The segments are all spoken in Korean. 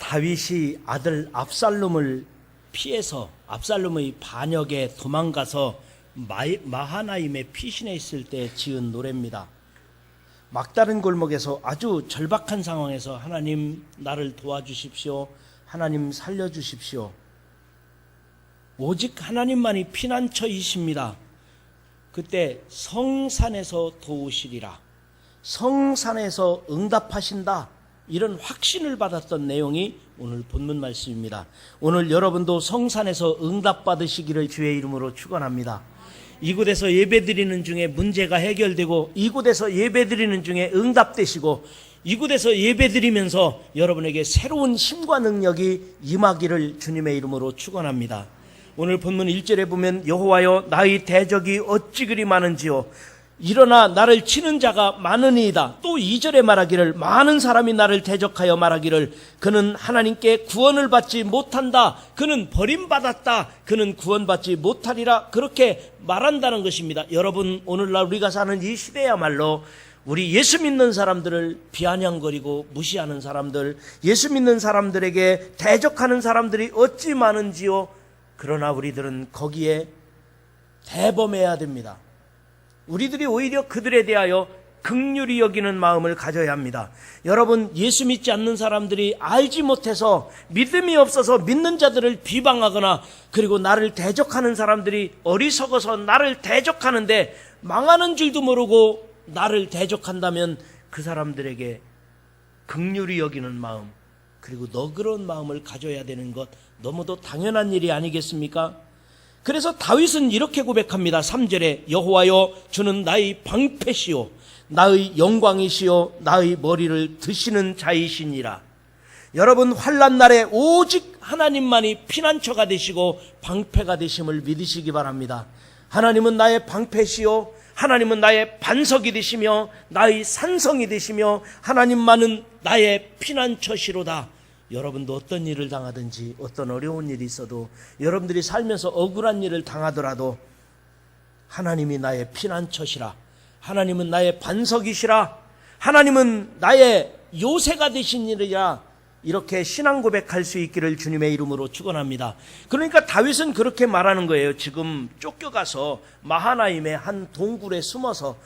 다윗이 아들 압살롬을 피해서 압살롬의 반역에 도망가서 마하나임에 피신해 있을 때 지은 노래입니다. 막다른 골목에서 아주 절박한 상황에서 하나님 나를 도와주십시오. 하나님 살려주십시오. 오직 하나님만이 피난처이십니다. 그때 성산에서 도우시리라. 성산에서 응답하신다. 이런 확신을 받았던 내용이 오늘 본문 말씀입니다. 오늘 여러분도 성산에서 응답받으시기를 주의 이름으로 축원합니다. 이곳에서 예배드리는 중에 문제가 해결되고 이곳에서 예배드리는 중에 응답되시고 이곳에서 예배드리면서 여러분에게 새로운 힘과 능력이 임하기를 주님의 이름으로 축원합니다. 오늘 본문 1절에 보면 여호와여 나의 대적이 어찌 그리 많은지요 일어나 나를 치는 자가 많으니이다. 또 2절에 말하기를 많은 사람이 나를 대적하여 말하기를 그는 하나님께 구원을 받지 못한다. 그는 버림받았다. 그는 구원받지 못하리라. 그렇게 말한다는 것입니다. 여러분 오늘날 우리가 사는 이 시대야말로 우리 예수 믿는 사람들을 비아냥거리고 무시하는 사람들, 예수 믿는 사람들에게 대적하는 사람들이 어찌 많은지요. 그러나 우리들은 거기에 대범해야 됩니다. 우리들이 오히려 그들에 대하여 긍휼히 여기는 마음을 가져야 합니다. 여러분 예수 믿지 않는 사람들이 알지 못해서 믿음이 없어서 믿는 자들을 비방하거나 그리고 나를 대적하는 사람들이 어리석어서 나를 대적하는데 망하는 줄도 모르고 나를 대적한다면 그 사람들에게 긍휼히 여기는 마음 그리고 너그러운 마음을 가져야 되는 것 너무도 당연한 일이 아니겠습니까? 그래서 다윗은 이렇게 고백합니다. 3절에 여호와여 주는 나의 방패시오 나의 영광이시오 나의 머리를 드시는 자이시니라. 여러분 환난 날에 오직 하나님만이 피난처가 되시고 방패가 되심을 믿으시기 바랍니다. 하나님은 나의 방패시오 하나님은 나의 반석이 되시며 나의 산성이 되시며 하나님만은 나의 피난처시로다. 여러분도 어떤 일을 당하든지 어떤 어려운 일이 있어도 여러분들이 살면서 억울한 일을 당하더라도 하나님이 나의 피난처시라 하나님은 나의 반석이시라 하나님은 나의 요새가 되시니라 이렇게 신앙 고백할 수 있기를 주님의 이름으로 축원합니다. 그러니까 다윗은 그렇게 말하는 거예요. 지금 쫓겨가서 마하나임의 한 동굴에 숨어서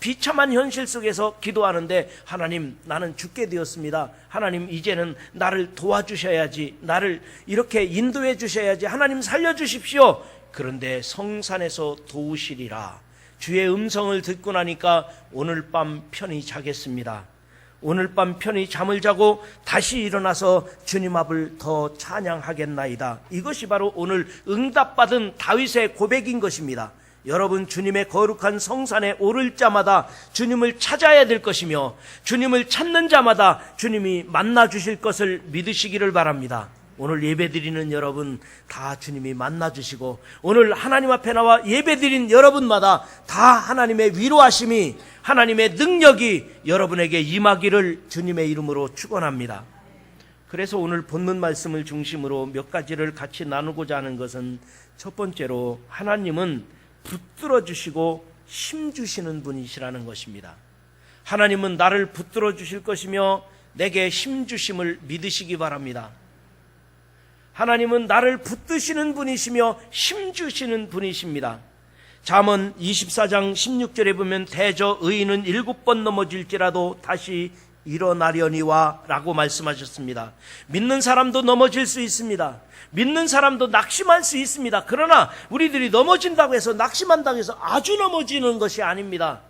비참한 현실 속에서 기도하는데 하나님 나는 죽게 되었습니다. 하나님 이제는 나를 도와주셔야지 나를 이렇게 인도해 주셔야지 하나님 살려주십시오. 그런데 성산에서 도우시리라. 주의 음성을 듣고 나니까 오늘 밤 편히 자겠습니다. 오늘 밤 편히 잠을 자고 다시 일어나서 주님 앞을 더 찬양하겠나이다. 이것이 바로 오늘 응답받은 다윗의 고백인 것입니다. 여러분 주님의 거룩한 성산에 오를 자마다 주님을 찾아야 될 것이며 주님을 찾는 자마다 주님이 만나 주실 것을 믿으시기를 바랍니다. 오늘 예배드리는 여러분 다 주님이 만나주시고 오늘 하나님 앞에 나와 예배드린 여러분마다 다 하나님의 위로하심이 하나님의 능력이 여러분에게 임하기를 주님의 이름으로 축원합니다. 그래서 오늘 본문 말씀을 중심으로 몇 가지를 같이 나누고자 하는 것은 첫 번째로 하나님은 붙들어 주시고 힘 주시는 분이시라는 것입니다. 하나님은 나를 붙들어 주실 것이며 내게 힘 주심을 믿으시기 바랍니다. 하나님은 나를 붙드시는 분이시며 힘 주시는 분이십니다. 잠언 24장 16절에 보면 대저 의인은 7번 넘어질지라도 다시 일어나려니와 라고 말씀하셨습니다. 믿는 사람도 넘어질 수 있습니다. 믿는 사람도 낙심할 수 있습니다. 그러나 우리들이 넘어진다고 해서 낙심한다고 해서 아주 넘어지는 것이 아닙니다.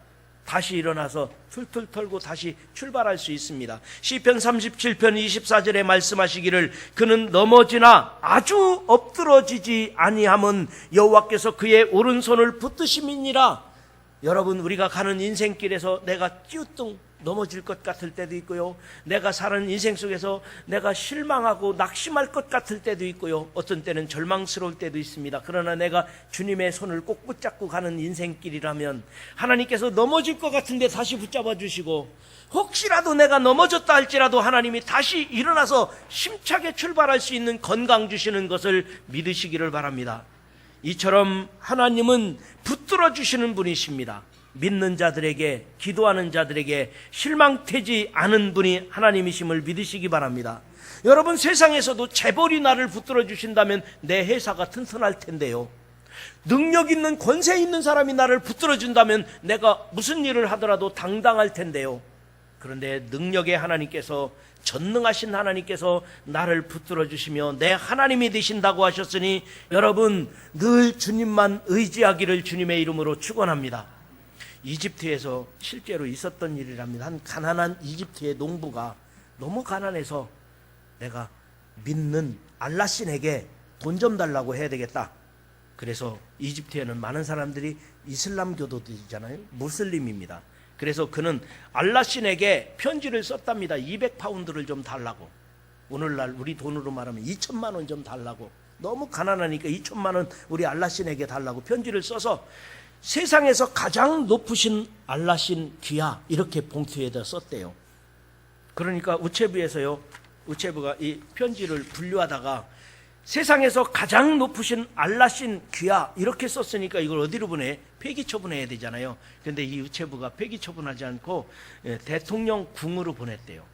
다시 일어나서 툴툴 털고 다시 출발할 수 있습니다. 시편 37편 24절에 말씀하시기를 그는 넘어지나 아주 엎드러지지 아니함은 여호와께서 그의 오른손을 붙드심이니라. 여러분 우리가 가는 인생길에서 내가 찌우뚱 넘어질 것 같을 때도 있고요. 내가 사는 인생 속에서 내가 실망하고 낙심할 것 같을 때도 있고요. 어떤 때는 절망스러울 때도 있습니다. 그러나 내가 주님의 손을 꼭 붙잡고 가는 인생길이라면 하나님께서 넘어질 것 같은데 다시 붙잡아 주시고 혹시라도 내가 넘어졌다 할지라도 하나님이 다시 일어나서 힘차게 출발할 수 있는 건강 주시는 것을 믿으시기를 바랍니다. 이처럼 하나님은 붙들어 주시는 분이십니다. 믿는 자들에게 기도하는 자들에게 실망되지 않은 분이 하나님이심을 믿으시기 바랍니다. 여러분, 세상에서도 재벌이 나를 붙들어 주신다면 내 회사가 튼튼할 텐데요. 능력 있는 권세 있는 사람이 나를 붙들어 준다면 내가 무슨 일을 하더라도 당당할 텐데요. 그런데 능력의 하나님께서, 전능하신 하나님께서 나를 붙들어 주시며 내 하나님이 되신다고 하셨으니 여러분, 늘 주님만 의지하기를 주님의 이름으로 축원합니다. 이집트에서 실제로 있었던 일이랍니다. 한 가난한 이집트의 농부가 너무 가난해서 내가 믿는 알라신에게 돈 좀 달라고 해야 되겠다. 그래서 이집트에는 많은 사람들이 이슬람교도들이잖아요. 무슬림입니다. 그래서 그는 알라신에게 편지를 썼답니다. 200파운드를 좀 달라고. 오늘날 우리 돈으로 말하면 2천만 원 좀 달라고. 너무 가난하니까 2천만 원 우리 알라신에게 달라고 편지를 써서 세상에서 가장 높으신 알라신 귀하 이렇게 봉투에다 썼대요. 그러니까 우체부에서요, 우체부가 이 편지를 분류하다가 세상에서 가장 높으신 알라신 귀하 이렇게 썼으니까 이걸 어디로 보내? 폐기 처분해야 되잖아요. 그런데 이 우체부가 폐기 처분하지 않고 대통령 궁으로 보냈대요.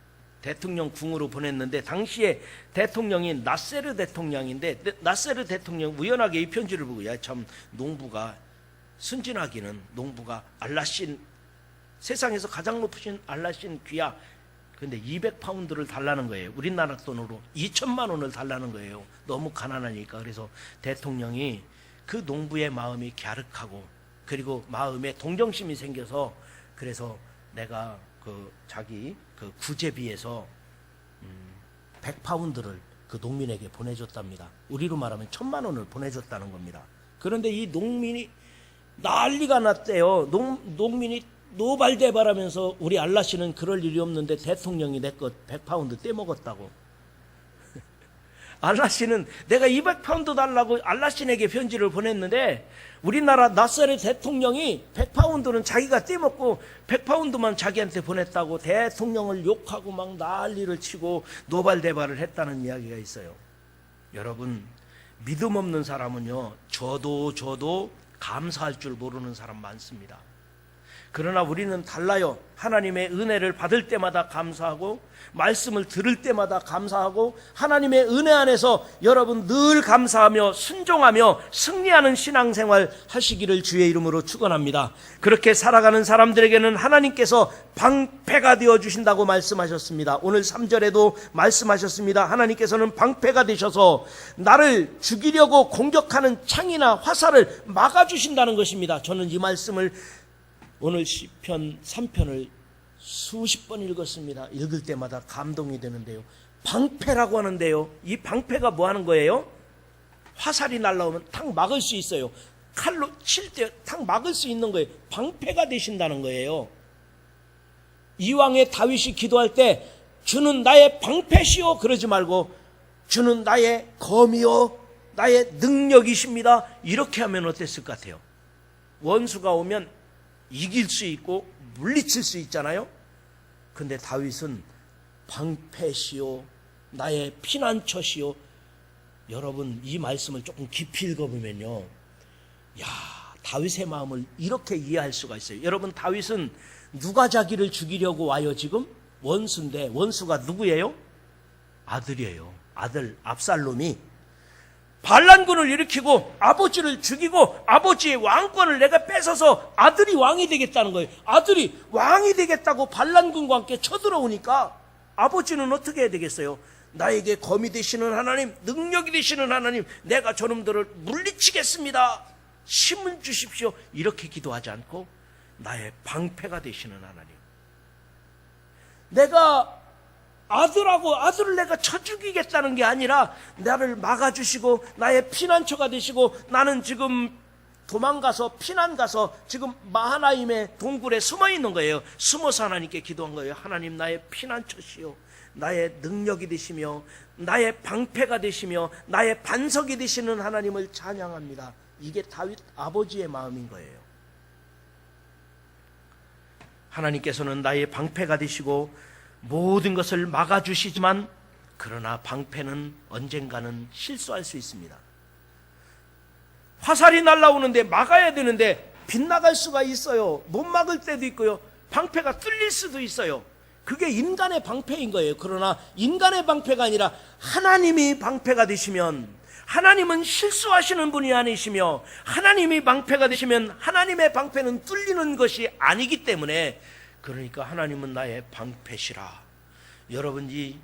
대통령 궁으로 보냈는데 당시에 대통령이 나세르 대통령인데, 나세르 대통령 우연하게 이 편지를 보고, 야, 참 농부가 순진하기는, 농부가 알라신, 세상에서 가장 높으신 알라신 귀하, 근데 200파운드를 달라는 거예요. 우리나라 돈으로 2천만 원을 달라는 거예요. 너무 가난하니까. 그래서 대통령이 그 농부의 마음이 갸륵하고, 그리고 마음에 동정심이 생겨서, 그래서 내가 자기 구제비에서 100파운드를 그 농민에게 보내줬답니다. 우리로 말하면 1,000만 원을 보내줬다는 겁니다. 그런데 이 농민이 난리가 났대요. 농민이 노발대발하면서 우리 알라신은 그럴 일이 없는데 대통령이 내 것 100파운드 떼먹었다고. 알라신은 내가 200파운드 달라고 알라신에게 편지를 보냈는데 우리나라 나사렛 대통령이 100파운드는 자기가 떼먹고 100파운드만 자기한테 보냈다고 대통령을 욕하고 막 난리를 치고 노발대발을 했다는 이야기가 있어요. 여러분, 믿음 없는 사람은요, 저도 감사할 줄 모르는 사람 많습니다. 그러나 우리는 달라요. 하나님의 은혜를 받을 때마다 감사하고, 말씀을 들을 때마다 감사하고, 하나님의 은혜 안에서 여러분 늘 감사하며 순종하며 승리하는 신앙생활 하시기를 주의 이름으로 축원합니다. 그렇게 살아가는 사람들에게는 하나님께서 방패가 되어주신다고 말씀하셨습니다. 오늘 3절에도 말씀하셨습니다. 하나님께서는 방패가 되셔서 나를 죽이려고 공격하는 창이나 화살을 막아주신다는 것입니다. 저는 이 말씀을 오늘 시편 3편을 수십 번 읽었습니다. 읽을 때마다 감동이 되는데요. 방패라고 하는데요. 이 방패가 뭐 하는 거예요? 화살이 날라오면 탁 막을 수 있어요. 칼로 칠 때 탁 막을 수 있는 거예요. 방패가 되신다는 거예요. 이왕의 다윗이 기도할 때 주는 나의 방패시오 그러지 말고 주는 나의 검이요 나의 능력이십니다. 이렇게 하면 어땠을 것 같아요? 원수가 오면 이길 수 있고 물리칠 수 있잖아요. 근데 다윗은 방패시오 나의 피난처시오. 여러분, 이 말씀을 조금 깊이 읽어보면요, 야, 다윗의 마음을 이렇게 이해할 수가 있어요. 여러분, 다윗은 누가 자기를 죽이려고 와요? 지금 원수인데, 원수가 누구예요? 아들이에요. 아들 압살롬이 반란군을 일으키고 아버지를 죽이고 아버지의 왕권을 내가 뺏어서 아들이 왕이 되겠다는 거예요. 아들이 왕이 되겠다고 반란군과 함께 쳐들어오니까 아버지는 어떻게 해야 되겠어요? 나에게 검이 되시는 하나님, 능력이 되시는 하나님, 내가 저놈들을 물리치겠습니다. 힘을 주십시오. 이렇게 기도하지 않고 나의 방패가 되시는 하나님, 내가 아들을 내가 쳐 죽이겠다는 게 아니라 나를 막아주시고 나의 피난처가 되시고, 나는 지금 도망가서 피난가서 지금 마하나임의 동굴에 숨어 있는 거예요. 숨어서 하나님께 기도한 거예요. 하나님, 나의 피난처시오, 나의 능력이 되시며 나의 방패가 되시며 나의 반석이 되시는 하나님을 찬양합니다. 이게 다윗 아버지의 마음인 거예요. 하나님께서는 나의 방패가 되시고 모든 것을 막아주시지만, 그러나 방패는 언젠가는 실수할 수 있습니다. 화살이 날아오는데 막아야 되는데 빗나갈 수가 있어요. 못 막을 때도 있고요. 방패가 뚫릴 수도 있어요. 그게 인간의 방패인 거예요. 그러나 인간의 방패가 아니라 하나님이 방패가 되시면, 하나님은 실수하시는 분이 아니시며 하나님이 방패가 되시면 하나님의 방패는 뚫리는 것이 아니기 때문에, 그러니까 하나님은 나의 방패시라. 여러분, 이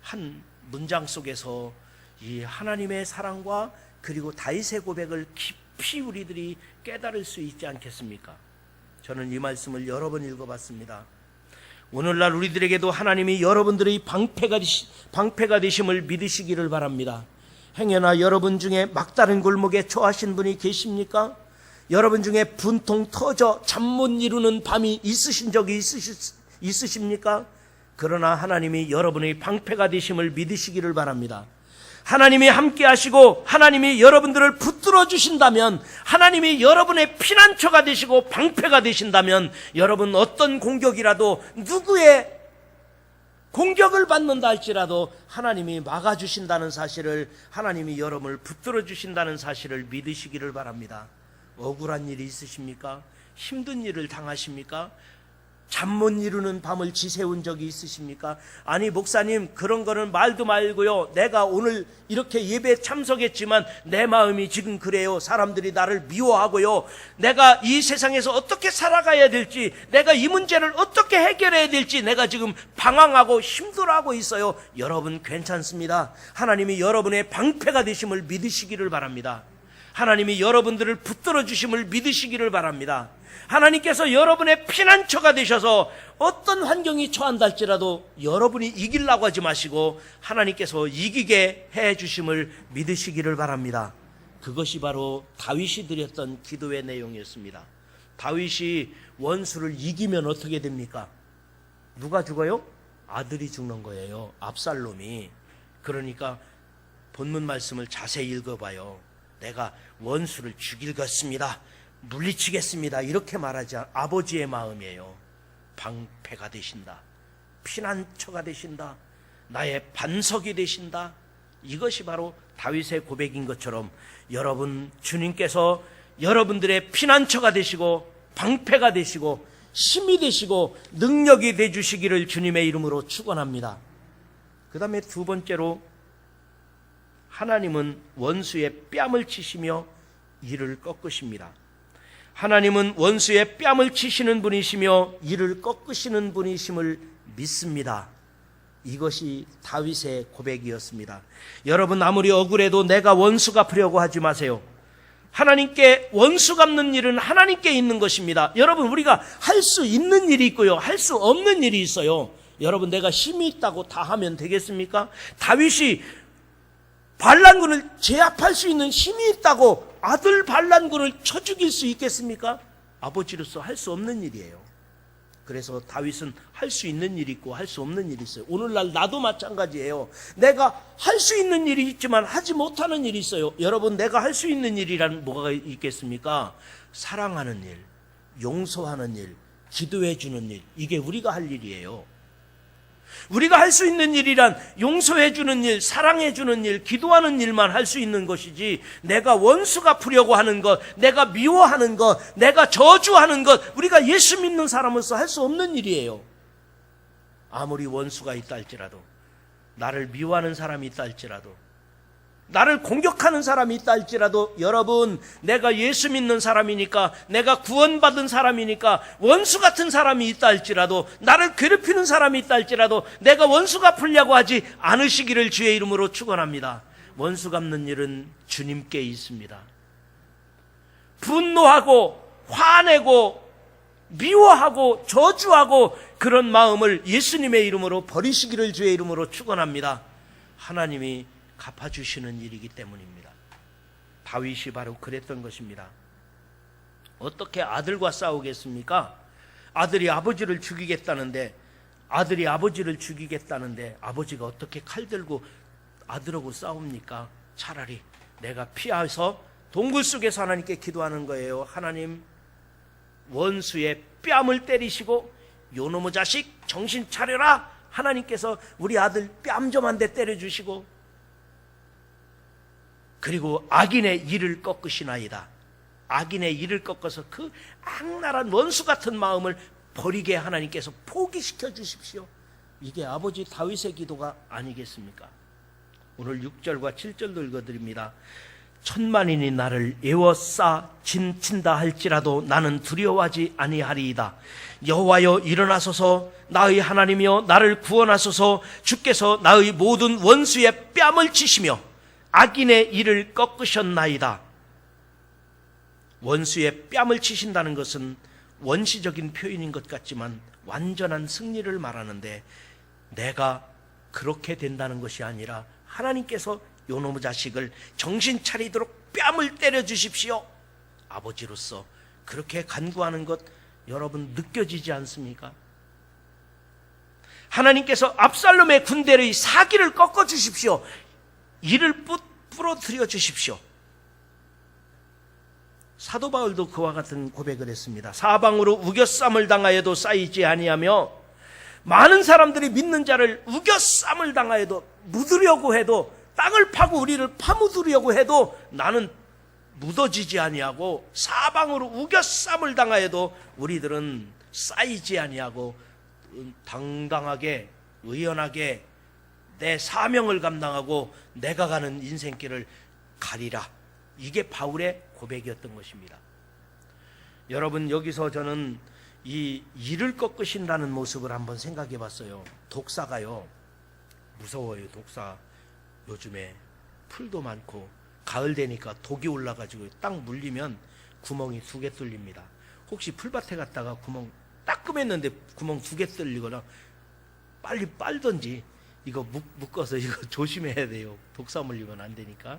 한 문장 속에서 이 하나님의 사랑과 그리고 다윗의 고백을 깊이 우리들이 깨달을 수 있지 않겠습니까? 저는 이 말씀을 여러 번 읽어봤습니다. 오늘날 우리들에게도 하나님이 여러분들의 방패가 되심을 믿으시기를 바랍니다. 행여나 여러분 중에 막다른 골목에 처하신 분이 계십니까? 여러분 중에 분통 터져 잠 못 이루는 밤이 있으신 적이 있으십니까? 그러나 하나님이 여러분의 방패가 되심을 믿으시기를 바랍니다. 하나님이 함께 하시고 하나님이 여러분들을 붙들어 주신다면, 하나님이 여러분의 피난처가 되시고 방패가 되신다면, 여러분 어떤 공격이라도, 누구의 공격을 받는다 할지라도 하나님이 막아주신다는 사실을, 하나님이 여러분을 붙들어 주신다는 사실을 믿으시기를 바랍니다. 억울한 일이 있으십니까? 힘든 일을 당하십니까? 잠 못 이루는 밤을 지새운 적이 있으십니까? 아니 목사님, 그런 거는 말도 말고요, 내가 오늘 이렇게 예배에 참석했지만 내 마음이 지금 그래요. 사람들이 나를 미워하고요, 내가 이 세상에서 어떻게 살아가야 될지, 내가 이 문제를 어떻게 해결해야 될지 내가 지금 방황하고 힘들어하고 있어요. 여러분 괜찮습니다. 하나님이 여러분의 방패가 되심을 믿으시기를 바랍니다. 하나님이 여러분들을 붙들어 주심을 믿으시기를 바랍니다. 하나님께서 여러분의 피난처가 되셔서 어떤 환경이 처한다 할지라도 여러분이 이기려고 하지 마시고 하나님께서 이기게 해 주심을 믿으시기를 바랍니다. 그것이 바로 다윗이 드렸던 기도의 내용이었습니다. 다윗이 원수를 이기면 어떻게 됩니까? 누가 죽어요? 아들이 죽는 거예요. 압살롬이. 그러니까 본문 말씀을 자세히 읽어봐요. 내가 원수를 죽이겠습니다, 물리치겠습니다, 이렇게 말하지 않아. 아버지의 마음이에요. 방패가 되신다, 피난처가 되신다, 나의 반석이 되신다. 이것이 바로 다윗의 고백인 것처럼 여러분, 주님께서 여러분들의 피난처가 되시고 방패가 되시고 힘이 되시고 능력이 되주시기를 주님의 이름으로 축원합니다. 그 다음에 두 번째로, 하나님은 원수의 뺨을 치시며 이를 꺾으십니다. 하나님은 원수의 뺨을 치시는 분이시며 이를 꺾으시는 분이심을 믿습니다. 이것이 다윗의 고백이었습니다. 여러분, 아무리 억울해도 내가 원수 갚으려고 하지 마세요. 하나님께 원수 갚는 일은 하나님께 있는 것입니다. 여러분, 우리가 할 수 있는 일이 있고요, 할 수 없는 일이 있어요. 여러분, 내가 힘이 있다고 다 하면 되겠습니까? 다윗이 반란군을 제압할 수 있는 힘이 있다고 아들 반란군을 쳐 죽일 수 있겠습니까? 아버지로서 할 수 없는 일이에요. 그래서 다윗은 할 수 있는 일이 있고 할 수 없는 일이 있어요. 오늘날 나도 마찬가지예요. 내가 할 수 있는 일이 있지만 하지 못하는 일이 있어요. 여러분, 내가 할 수 있는 일이란 뭐가 있겠습니까? 사랑하는 일, 용서하는 일, 기도해 주는 일, 이게 우리가 할 일이에요. 우리가 할 수 있는 일이란 용서해 주는 일, 사랑해 주는 일, 기도하는 일만 할 수 있는 것이지, 내가 원수 갚으려고 하는 것, 내가 미워하는 것, 내가 저주하는 것, 우리가 예수 믿는 사람으로서 할 수 없는 일이에요. 아무리 원수가 있다 할지라도, 나를 미워하는 사람이 있다 할지라도, 나를 공격하는 사람이 있다 할지라도, 여러분, 내가 예수 믿는 사람이니까, 내가 구원받은 사람이니까, 원수 같은 사람이 있다 할지라도, 나를 괴롭히는 사람이 있다 할지라도 내가 원수 갚으려고 하지 않으시기를 주의 이름으로 축원합니다. 원수 갚는 일은 주님께 있습니다. 분노하고 화내고 미워하고 저주하고 그런 마음을 예수님의 이름으로 버리시기를 주의 이름으로 축원합니다. 하나님이 갚아주시는 일이기 때문입니다. 다윗이 바로 그랬던 것입니다. 어떻게 아들과 싸우겠습니까? 아들이 아버지를 죽이겠다는데 아버지가 어떻게 칼 들고 아들하고 싸웁니까? 차라리 내가 피해서 동굴 속에서 하나님께 기도하는 거예요. 하나님, 원수의 뺨을 때리시고 요놈의 자식 정신 차려라. 하나님께서 우리 아들 뺨 좀 한 대 때려주시고, 그리고 악인의 이를 꺾으시나이다. 악인의 이를 꺾어서 그 악랄한 원수 같은 마음을 버리게 하나님께서 포기시켜 주십시오. 이게 아버지 다윗의 기도가 아니겠습니까? 오늘 6절과 7절도 읽어드립니다. 천만인이 나를 에워싸 진친다 할지라도 나는 두려워하지 아니하리이다. 여호와여 일어나소서, 나의 하나님이여 나를 구원하소서. 주께서 나의 모든 원수의 뺨을 치시며 악인의 이를 꺾으셨나이다. 원수의 뺨을 치신다는 것은 원시적인 표현인 것 같지만 완전한 승리를 말하는데, 내가 그렇게 된다는 것이 아니라 하나님께서 요놈의 자식을 정신 차리도록 뺨을 때려 주십시오. 아버지로서 그렇게 간구하는 것 여러분 느껴지지 않습니까? 하나님께서 압살롬의 군대의 사기를 꺾어 주십시오. 이를 부러뜨려 주십시오. 사도 바울도 그와 같은 고백을 했습니다. 사방으로 우겨쌈을 당하여도 쌓이지 아니하며, 많은 사람들이 믿는 자를 우겨쌈을 당하여도, 묻으려고 해도, 땅을 파고 우리를 파묻으려고 해도 나는 묻어지지 아니하고, 사방으로 우겨쌈을 당하여도 우리들은 쌓이지 아니하고 당당하게 의연하게 내 사명을 감당하고 내가 가는 인생길을 가리라. 이게 바울의 고백이었던 것입니다. 여러분, 여기서 저는 이 이를 꺾으신다는 모습을 한번 생각해 봤어요. 독사가요, 무서워요. 독사 요즘에 풀도 많고 가을 되니까 독이 올라가지고 딱 물리면 구멍이 2개 뚫립니다. 혹시 풀밭에 갔다가 구멍 따끔했는데 구멍 2개 뚫리거나 빨리 빨던지 이거 묶어서 이거 조심해야 돼요. 독사 물리면 안 되니까.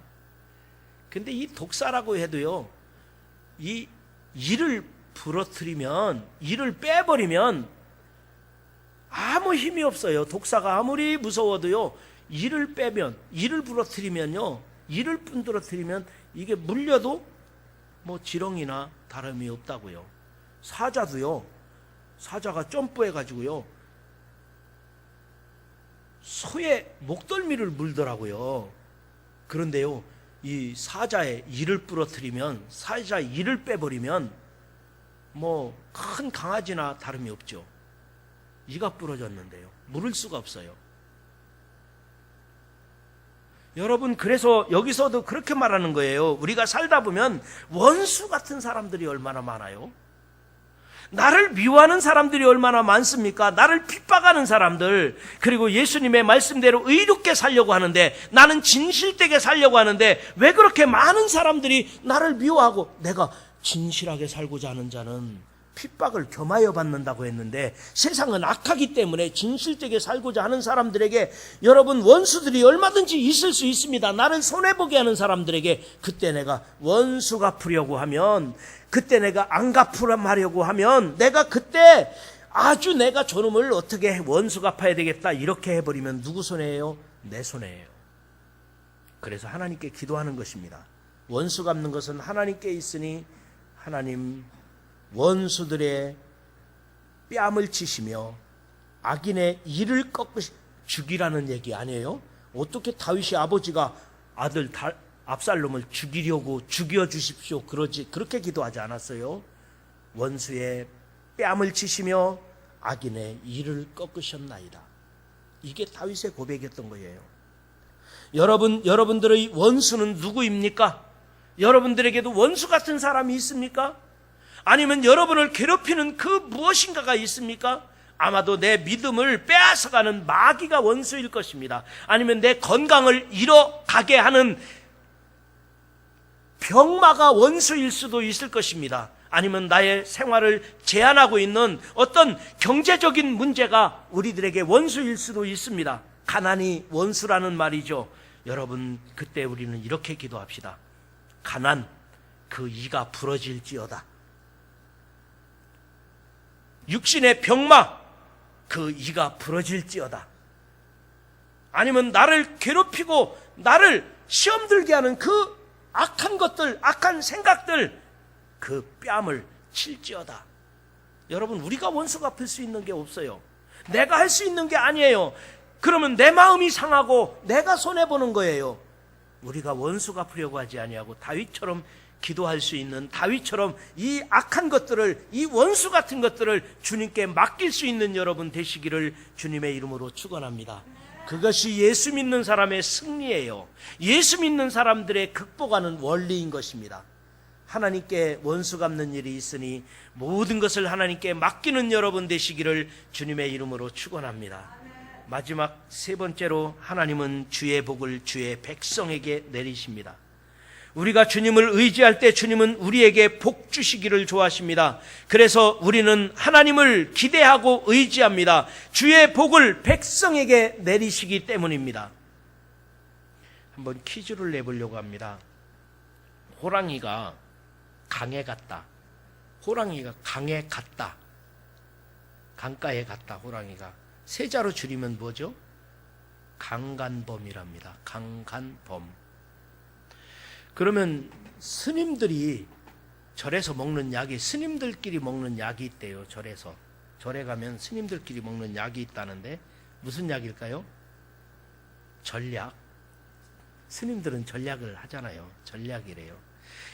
근데 이 독사라고 해도요, 이 이를 부러뜨리면, 이를 빼버리면 아무 힘이 없어요. 독사가 아무리 무서워도요, 이를 빼면, 이를 부러뜨리면요, 이를 부러뜨리면 이게 물려도 뭐 지렁이나 다름이 없다고요. 사자도요, 사자가 점프해가지고요, 소의 목덜미를 물더라고요. 그런데요, 이 사자의 이를 부러뜨리면, 사자 이를 빼버리면 뭐 큰 강아지나 다름이 없죠. 이가 부러졌는데요, 물을 수가 없어요. 여러분, 그래서 여기서도 그렇게 말하는 거예요. 우리가 살다 보면 원수 같은 사람들이 얼마나 많아요. 나를 미워하는 사람들이 얼마나 많습니까? 나를 핍박하는 사람들, 그리고 예수님의 말씀대로 의롭게 살려고 하는데, 나는 진실되게 살려고 하는데 왜 그렇게 많은 사람들이 나를 미워하고, 내가 진실하게 살고자 하는 자는 핍박을 겸하여 받는다고 했는데, 세상은 악하기 때문에 진실되게 살고자 하는 사람들에게 여러분, 원수들이 얼마든지 있을 수 있습니다. 나를 손해보게 하는 사람들에게 그때 내가 원수 갚으려고 하면, 그때 내가 안 갚으려고 하면, 내가 그때 아주 내가 저놈을 어떻게 원수 갚아야 되겠다 이렇게 해버리면 누구 손해예요? 내 손해예요. 그래서 하나님께 기도하는 것입니다. 원수 갚는 것은 하나님께 있으니 하나님, 원수들의 뺨을 치시며 악인의 이를 꺾으 죽이라는 얘기 아니에요? 어떻게 다윗이 아버지가 아들 압살롬을 죽이려고 죽여 주십시오 그렇게 기도하지 않았어요? 원수의 뺨을 치시며 악인의 이를 꺾으셨나이다. 이게 다윗의 고백이었던 거예요. 여러분들의 원수는 누구입니까? 여러분들에게도 원수 같은 사람이 있습니까? 아니면 여러분을 괴롭히는 그 무엇인가가 있습니까? 아마도 내 믿음을 빼앗아가는 마귀가 원수일 것입니다. 아니면 내 건강을 잃어가게 하는 병마가 원수일 수도 있을 것입니다. 아니면 나의 생활을 제한하고 있는 어떤 경제적인 문제가 우리들에게 원수일 수도 있습니다. 가난이 원수라는 말이죠. 여러분, 그때 우리는 이렇게 기도합시다. 가난, 그 이가 부러질지어다. 육신의 병마, 그 이가 부러질지어다. 아니면 나를 괴롭히고 나를 시험 들게 하는 그 악한 것들, 악한 생각들, 그 뺨을 칠지어다. 여러분, 우리가 원수 갚을 수 있는 게 없어요. 내가 할 수 있는 게 아니에요. 그러면 내 마음이 상하고 내가 손해보는 거예요. 우리가 원수 갚으려고 하지 아니하고 다윗처럼 기도할 수 있는, 다윗처럼 이 악한 것들을, 이 원수 같은 것들을 주님께 맡길 수 있는 여러분 되시기를 주님의 이름으로 축원합니다. 그것이 예수 믿는 사람의 승리예요. 예수 믿는 사람들의 극복하는 원리인 것입니다. 하나님께 원수 갚는 일이 있으니 모든 것을 하나님께 맡기는 여러분 되시기를 주님의 이름으로 축원합니다. 마지막 세 번째로, 하나님은 주의 복을 주의 백성에게 내리십니다. 우리가 주님을 의지할 때 주님은 우리에게 복 주시기를 좋아하십니다. 그래서 우리는 하나님을 기대하고 의지합니다. 주의 복을 백성에게 내리시기 때문입니다. 한번 퀴즈를 내보려고 합니다. 호랑이가 강에 갔다. 호랑이가 강에 갔다. 강가에 갔다. 호랑이가 세자로 줄이면 뭐죠? 강간범이랍니다. 강간범. 그러면 스님들이 절에서 먹는 약이, 스님들끼리 먹는 약이 있대요. 절에 가면 스님들끼리 먹는 약이 있다는데 무슨 약일까요? 전약. 스님들은 전약을 하잖아요. 전약이래요.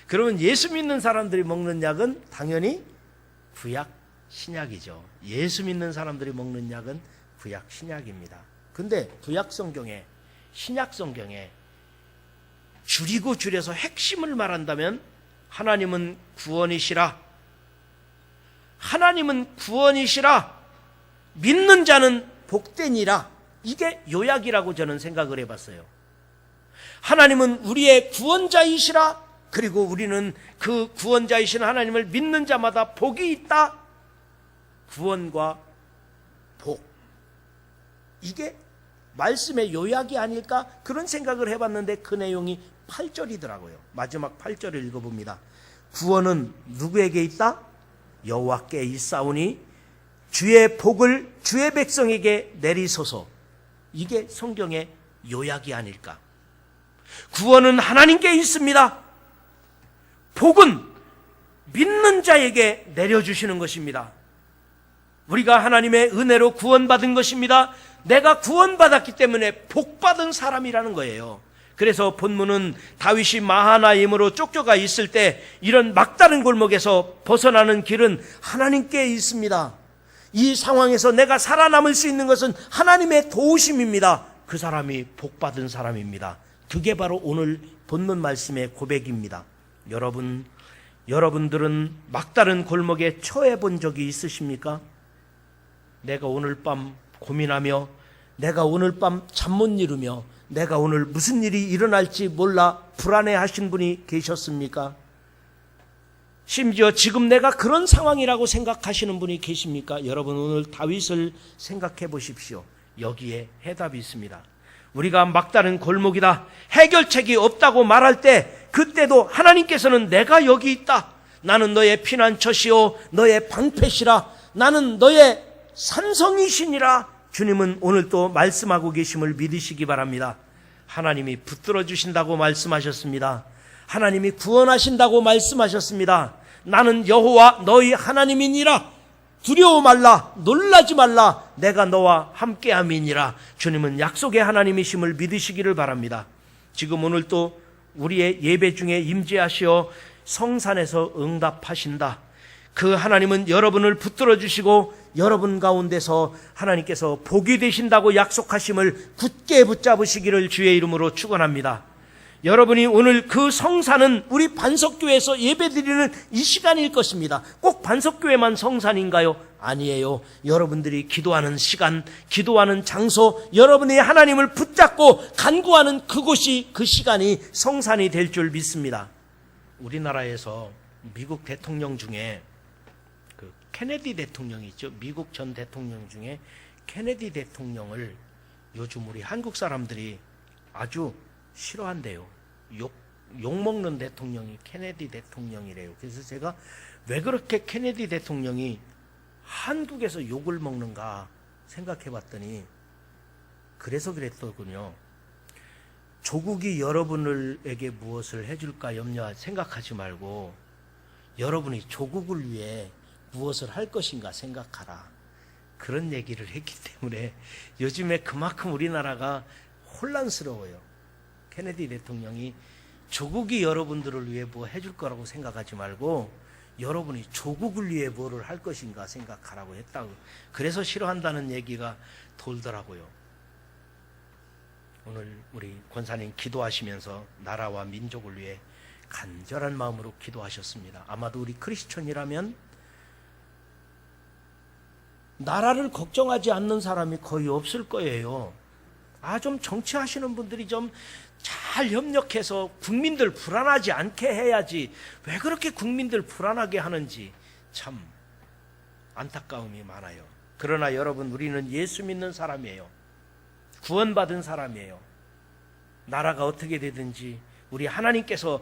그러면 예수 믿는 사람들이 먹는 약은 당연히 구약 신약이죠. 예수 믿는 사람들이 먹는 약은 구약 신약입니다. 근데 구약 성경에, 신약 성경에 줄이고 줄여서 핵심을 말한다면 하나님은 구원이시라, 하나님은 구원이시라, 믿는 자는 복되니라, 이게 요약이라고 저는 생각을 해봤어요. 하나님은 우리의 구원자이시라, 그리고 우리는 그 구원자이신 하나님을 믿는 자마다 복이 있다. 구원과 복, 이게 말씀의 요약이 아닐까 그런 생각을 해봤는데 그 내용이 8절이더라고요. 마지막 8절을 읽어봅니다. 구원은 누구에게 있다? 여호와께 있사오니 주의 복을 주의 백성에게 내리소서. 이게 성경의 요약이 아닐까. 구원은 하나님께 있습니다. 복은 믿는 자에게 내려주시는 것입니다. 우리가 하나님의 은혜로 구원받은 것입니다. 내가 구원받았기 때문에 복받은 사람이라는 거예요. 그래서 본문은 다윗이 마하나임으로 쫓겨가 있을 때 이런 막다른 골목에서 벗어나는 길은 하나님께 있습니다. 이 상황에서 내가 살아남을 수 있는 것은 하나님의 도우심입니다. 그 사람이 복받은 사람입니다. 그게 바로 오늘 본문 말씀의 고백입니다. 여러분들은 막다른 골목에 처해 본 적이 있으십니까? 내가 오늘 밤 고민하며, 내가 오늘 밤 잠 못 이루며, 내가 오늘 무슨 일이 일어날지 몰라 불안해하신 분이 계셨습니까? 심지어 지금 내가 그런 상황이라고 생각하시는 분이 계십니까? 여러분, 오늘 다윗을 생각해 보십시오. 여기에 해답이 있습니다. 우리가 막다른 골목이다, 해결책이 없다고 말할 때, 그때도 하나님께서는 내가 여기 있다, 나는 너의 피난처시오, 너의 방패시라, 나는 너의 산성이시니라, 주님은 오늘 또 말씀하고 계심을 믿으시기 바랍니다. 하나님이 붙들어 주신다고 말씀하셨습니다. 하나님이 구원하신다고 말씀하셨습니다. 나는 여호와 너희 하나님이니라, 두려워 말라, 놀라지 말라, 내가 너와 함께함이니라. 주님은 약속의 하나님이심을 믿으시기를 바랍니다. 지금 오늘 또 우리의 예배 중에 임재하시어 성산에서 응답하신다. 그 하나님은 여러분을 붙들어 주시고 여러분 가운데서 하나님께서 복이 되신다고 약속하심을 굳게 붙잡으시기를 주의 이름으로 축원합니다. 여러분이 오늘 그 성산은 우리 반석교회에서 예배드리는 이 시간일 것입니다. 꼭 반석교회만 성산인가요? 아니에요. 여러분들이 기도하는 시간, 기도하는 장소, 여러분이 하나님을 붙잡고 간구하는 그곳이, 그 시간이 성산이 될 줄 믿습니다. 우리나라에서 미국 대통령 중에 그 케네디 대통령이 있죠. 미국 전 대통령 중에 케네디 대통령을 요즘 우리 한국 사람들이 아주 싫어한대요. 욕먹는 대통령이 케네디 대통령이래요. 그래서 제가 왜 그렇게 케네디 대통령이 한국에서 욕을 먹는가 생각해 봤더니 그래서 그랬더군요. 조국이 여러분에게 무엇을 해줄까 생각하지 말고 여러분이 조국을 위해 무엇을 할 것인가 생각하라. 그런 얘기를 했기 때문에 요즘에 그만큼 우리나라가 혼란스러워요. 케네디 대통령이 조국이 여러분들을 위해 뭐 해줄 거라고 생각하지 말고 여러분이 조국을 위해 뭐를 할 것인가 생각하라고 했다고. 그래서 싫어한다는 얘기가 돌더라고요. 오늘 우리 권사님 기도하시면서 나라와 민족을 위해 간절한 마음으로 기도하셨습니다. 아마도 우리 크리스천이라면 나라를 걱정하지 않는 사람이 거의 없을 거예요. 좀 정치하시는 분들이 좀 잘 협력해서 국민들 불안하지 않게 해야지 왜 그렇게 국민들 불안하게 하는지 참 안타까움이 많아요. 그러나 여러분, 우리는 예수 믿는 사람이에요. 구원받은 사람이에요. 나라가 어떻게 되든지 우리 하나님께서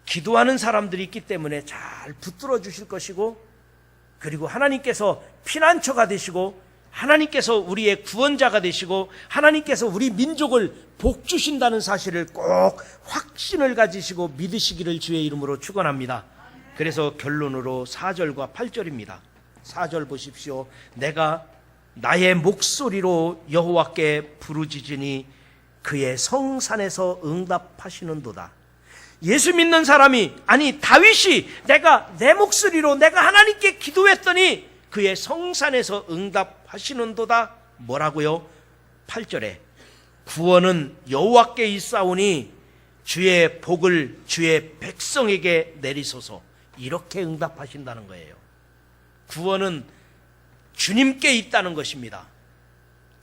기도하는 사람들이 있기 때문에 잘 붙들어 주실 것이고, 그리고 하나님께서 피난처가 되시고, 하나님께서 우리의 구원자가 되시고, 하나님께서 우리 민족을 복 주신다는 사실을 꼭 확신을 가지시고 믿으시기를 주의 이름으로 축원합니다. 그래서 결론으로 4절과 8절입니다. 4절 보십시오. 내가 나의 목소리로 여호와께 부르짖으니 그의 성산에서 응답하시는도다. 예수 믿는 사람이, 아니 다윗이 내가 내 목소리로 내가 하나님께 기도했더니 그의 성산에서 응답하시는도다. 뭐라고요? 8절에 구원은 여호와께 있사오니 주의 복을 주의 백성에게 내리소서. 이렇게 응답하신다는 거예요. 구원은 주님께 있다는 것입니다.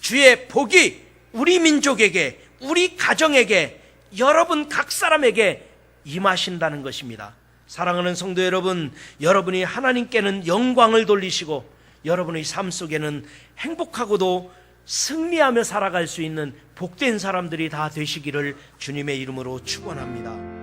주의 복이 우리 민족에게, 우리 가정에게, 여러분 각 사람에게 임하신다는 것입니다. 사랑하는 성도 여러분, 여러분이 하나님께는 영광을 돌리시고 여러분의 삶 속에는 행복하고도 승리하며 살아갈 수 있는 복된 사람들이 다 되시기를 주님의 이름으로 축원합니다.